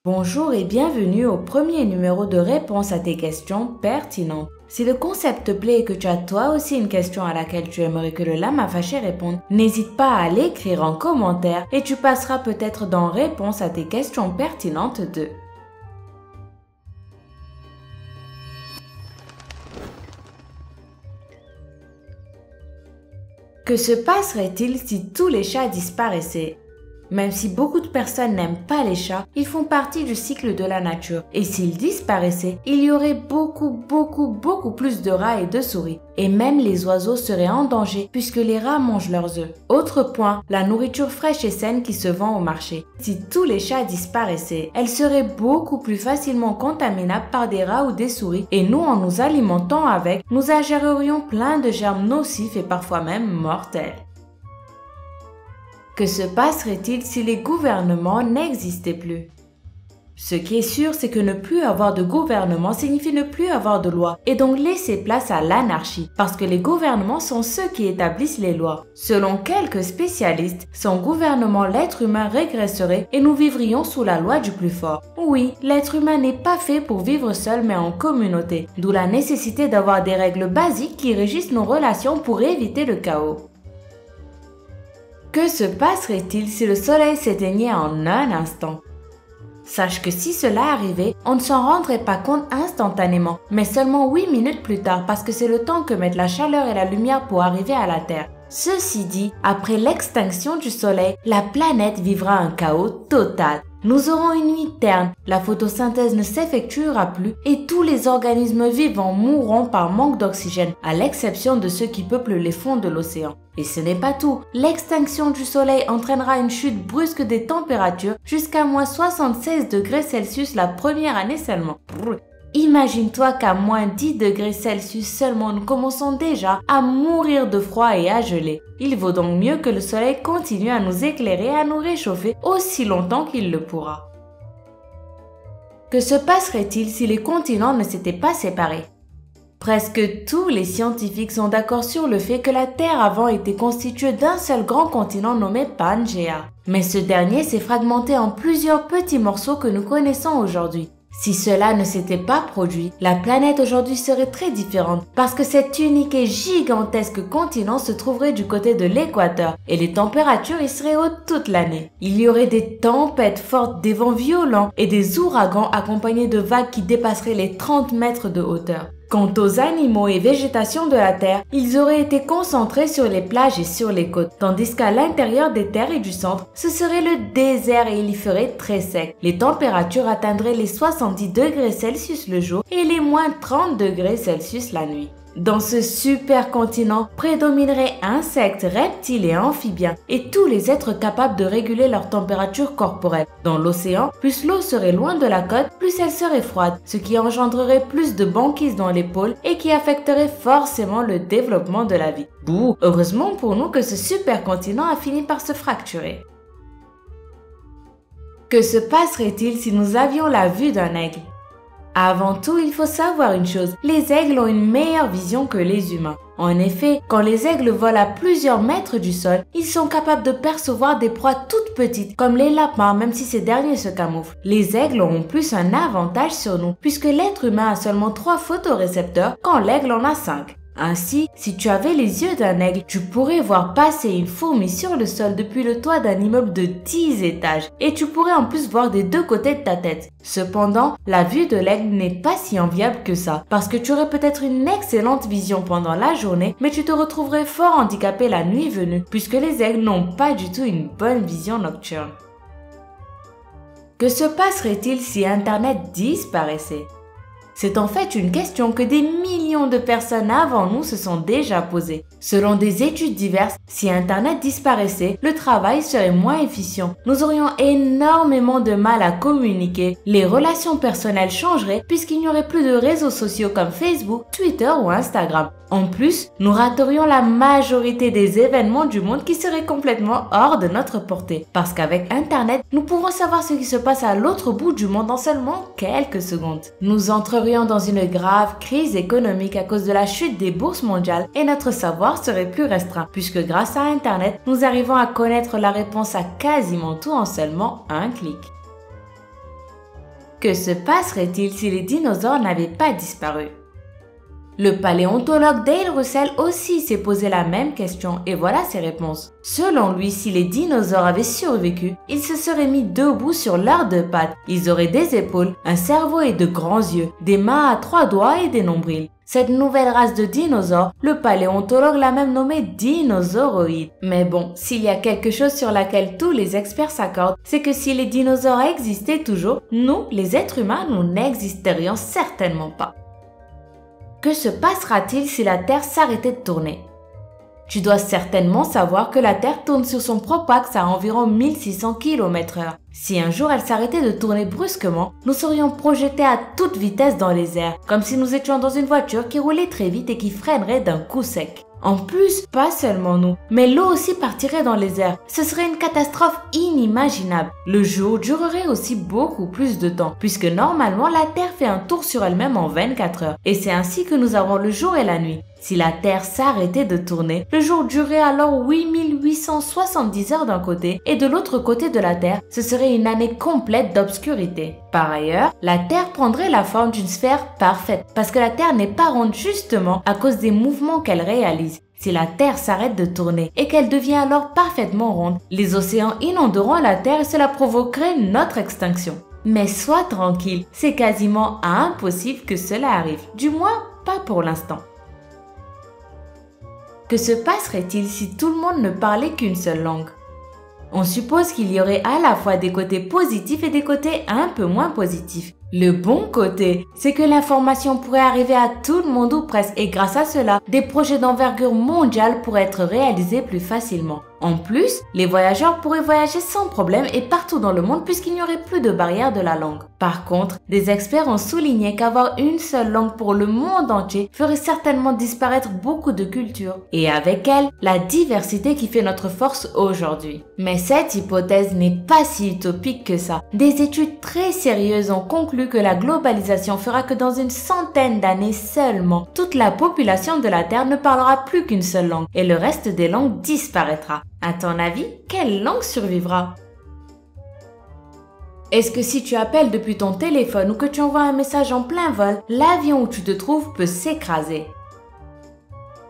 Bonjour et bienvenue au premier numéro de réponse à tes questions pertinentes. Si le concept te plaît et que tu as toi aussi une question à laquelle tu aimerais que le lama fâché réponde, n'hésite pas à l'écrire en commentaire et tu passeras peut-être dans réponse à tes questions pertinentes 2. Que se passerait-il si tous les chats disparaissaient? Même si beaucoup de personnes n'aiment pas les chats, ils font partie du cycle de la nature. Et s'ils disparaissaient, il y aurait beaucoup plus de rats et de souris. Et même les oiseaux seraient en danger puisque les rats mangent leurs œufs. Autre point, la nourriture fraîche et saine qui se vend au marché. Si tous les chats disparaissaient, elle serait beaucoup plus facilement contaminable par des rats ou des souris. Et nous, en nous alimentant avec, nous ingérerions plein de germes nocifs et parfois même mortels. Que se passerait-il si les gouvernements n'existaient plus? Ce qui est sûr, c'est que ne plus avoir de gouvernement signifie ne plus avoir de loi et donc laisser place à l'anarchie parce que les gouvernements sont ceux qui établissent les lois. Selon quelques spécialistes, sans gouvernement, l'être humain régresserait et nous vivrions sous la loi du plus fort. Oui, l'être humain n'est pas fait pour vivre seul mais en communauté, d'où la nécessité d'avoir des règles basiques qui régissent nos relations pour éviter le chaos. Que se passerait-il si le soleil s'éteignait en un instant? Sache que si cela arrivait, on ne s'en rendrait pas compte instantanément, mais seulement 8 minutes plus tard parce que c'est le temps que mettent la chaleur et la lumière pour arriver à la Terre. Ceci dit, après l'extinction du soleil, la planète vivra un chaos total. Nous aurons une nuit terne, la photosynthèse ne s'effectuera plus et tous les organismes vivants mourront par manque d'oxygène, à l'exception de ceux qui peuplent les fonds de l'océan. Et ce n'est pas tout, l'extinction du soleil entraînera une chute brusque des températures jusqu'à moins 76 degrés Celsius la première année seulement. Imagine-toi qu'à moins 10 degrés Celsius seulement nous commençons déjà à mourir de froid et à geler. Il vaut donc mieux que le soleil continue à nous éclairer et à nous réchauffer aussi longtemps qu'il le pourra. Que se passerait-il si les continents ne s'étaient pas séparés? Presque tous les scientifiques sont d'accord sur le fait que la Terre avant était constituée d'un seul grand continent nommé Pangea. Mais ce dernier s'est fragmenté en plusieurs petits morceaux que nous connaissons aujourd'hui. Si cela ne s'était pas produit, la planète aujourd'hui serait très différente parce que cet unique et gigantesque continent se trouverait du côté de l'équateur et les températures y seraient hautes toute l'année. Il y aurait des tempêtes fortes, des vents violents et des ouragans accompagnés de vagues qui dépasseraient les 30 mètres de hauteur. Quant aux animaux et végétations de la Terre, ils auraient été concentrés sur les plages et sur les côtes, tandis qu'à l'intérieur des terres et du centre, ce serait le désert et il y ferait très sec. Les températures atteindraient les 70 degrés Celsius le jour et les moins 30 degrés Celsius la nuit. Dans ce super continent prédomineraient insectes, reptiles et amphibiens et tous les êtres capables de réguler leur température corporelle. Dans l'océan, plus l'eau serait loin de la côte, plus elle serait froide, ce qui engendrerait plus de banquise dans les pôles et qui affecterait forcément le développement de la vie. Bouh, heureusement pour nous que ce super continent a fini par se fracturer. Que se passerait-il si nous avions la vue d'un aigle? Avant tout, il faut savoir une chose, les aigles ont une meilleure vision que les humains. En effet, quand les aigles volent à plusieurs mètres du sol, ils sont capables de percevoir des proies toutes petites, comme les lapins, même si ces derniers se camouflent. Les aigles ont plus un avantage sur nous, puisque l'être humain a seulement 3 photorécepteurs, quand l'aigle en a 5. Ainsi, si tu avais les yeux d'un aigle, tu pourrais voir passer une fourmi sur le sol depuis le toit d'un immeuble de 10 étages et tu pourrais en plus voir des deux côtés de ta tête. Cependant, la vue de l'aigle n'est pas si enviable que ça parce que tu aurais peut-être une excellente vision pendant la journée mais tu te retrouverais fort handicapé la nuit venue puisque les aigles n'ont pas du tout une bonne vision nocturne. Que se passerait-il si Internet disparaissait? C'est en fait une question que des millions de personnes avant nous se sont déjà posées. Selon des études diverses, si Internet disparaissait, le travail serait moins efficient. Nous aurions énormément de mal à communiquer, les relations personnelles changeraient puisqu'il n'y aurait plus de réseaux sociaux comme Facebook, Twitter ou Instagram. En plus, nous raterions la majorité des événements du monde qui seraient complètement hors de notre portée. Parce qu'avec Internet, nous pourrons savoir ce qui se passe à l'autre bout du monde en seulement quelques secondes. Nous entrerions dans une grave crise économique à cause de la chute des bourses mondiales et notre savoir serait plus restreint puisque grâce à Internet, nous arrivons à connaître la réponse à quasiment tout en seulement un clic. Que se passerait-il si les dinosaures n'avaient pas disparu? Le paléontologue Dale Russell aussi s'est posé la même question et voilà ses réponses. Selon lui, si les dinosaures avaient survécu, ils se seraient mis debout sur leurs deux pattes. Ils auraient des épaules, un cerveau et de grands yeux, des mains à 3 doigts et des nombrils. Cette nouvelle race de dinosaures, le paléontologue l'a même nommée dinosauroïde. Mais bon, s'il y a quelque chose sur laquelle tous les experts s'accordent, c'est que si les dinosaures existaient toujours, nous, les êtres humains, nous n'existerions certainement pas. Que se passera-t-il si la Terre s'arrêtait de tourner? Tu dois certainement savoir que la Terre tourne sur son propre axe à environ 1600 km/h. Si un jour elle s'arrêtait de tourner brusquement, nous serions projetés à toute vitesse dans les airs, comme si nous étions dans une voiture qui roulait très vite et qui freinerait d'un coup sec. En plus, pas seulement nous, mais l'eau aussi partirait dans les airs. Ce serait une catastrophe inimaginable. Le jour durerait aussi beaucoup plus de temps, puisque normalement la Terre fait un tour sur elle-même en 24 heures. Et c'est ainsi que nous avons le jour et la nuit. Si la Terre s'arrêtait de tourner, le jour durerait alors 8870 heures d'un côté et de l'autre côté de la Terre, ce serait une année complète d'obscurité. Par ailleurs, la Terre prendrait la forme d'une sphère parfaite parce que la Terre n'est pas ronde justement à cause des mouvements qu'elle réalise. Si la Terre s'arrête de tourner et qu'elle devient alors parfaitement ronde, les océans inonderont la Terre et cela provoquerait notre extinction. Mais sois tranquille, c'est quasiment impossible que cela arrive, du moins pas pour l'instant. Que se passerait-il si tout le monde ne parlait qu'une seule langue? On suppose qu'il y aurait à la fois des côtés positifs et des côtés un peu moins positifs. Le bon côté, c'est que l'information pourrait arriver à tout le monde ou presque et grâce à cela, des projets d'envergure mondiale pourraient être réalisés plus facilement. En plus, les voyageurs pourraient voyager sans problème et partout dans le monde puisqu'il n'y aurait plus de barrière de la langue. Par contre, des experts ont souligné qu'avoir une seule langue pour le monde entier ferait certainement disparaître beaucoup de cultures et avec elle, la diversité qui fait notre force aujourd'hui. Mais cette hypothèse n'est pas si utopique que ça. Des études très sérieuses ont conclu que la globalisation fera que dans une centaine d'années seulement, toute la population de la Terre ne parlera plus qu'une seule langue et le reste des langues disparaîtra. À ton avis, quelle langue survivra? Est-ce que si tu appelles depuis ton téléphone ou que tu envoies un message en plein vol, l'avion où tu te trouves peut s'écraser?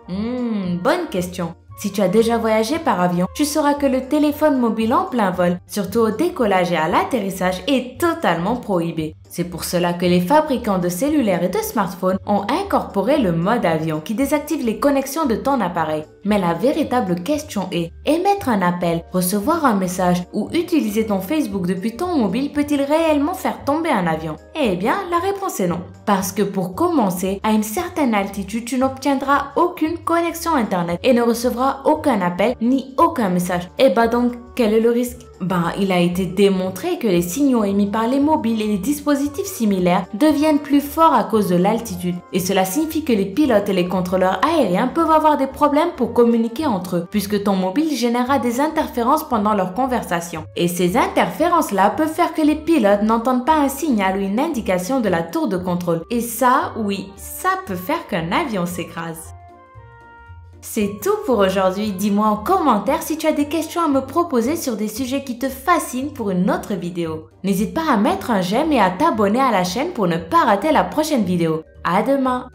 Bonne question. Si tu as déjà voyagé par avion, tu sauras que le téléphone mobile en plein vol, surtout au décollage et à l'atterrissage, est totalement prohibé. C'est pour cela que les fabricants de cellulaires et de smartphones ont incorporé le mode avion qui désactive les connexions de ton appareil. Mais la véritable question est, émettre un appel, recevoir un message ou utiliser ton Facebook depuis ton mobile peut-il réellement faire tomber un avion? Eh bien, la réponse est non. Parce que pour commencer, à une certaine altitude, tu n'obtiendras aucune connexion Internet et ne recevras aucun appel ni aucun message. Et bah donc, quel est le risque? Il a été démontré que les signaux émis par les mobiles et les dispositifs similaires deviennent plus forts à cause de l'altitude. Et cela signifie que les pilotes et les contrôleurs aériens peuvent avoir des problèmes pour communiquer entre eux, puisque ton mobile générera des interférences pendant leur conversation. Et ces interférences-là peuvent faire que les pilotes n'entendent pas un signal ou une indication de la tour de contrôle. Et ça, oui, ça peut faire qu'un avion s'écrase. C'est tout pour aujourd'hui. Dis-moi en commentaire si tu as des questions à me proposer sur des sujets qui te fascinent pour une autre vidéo. N'hésite pas à mettre un j'aime et à t'abonner à la chaîne pour ne pas rater la prochaine vidéo. À demain!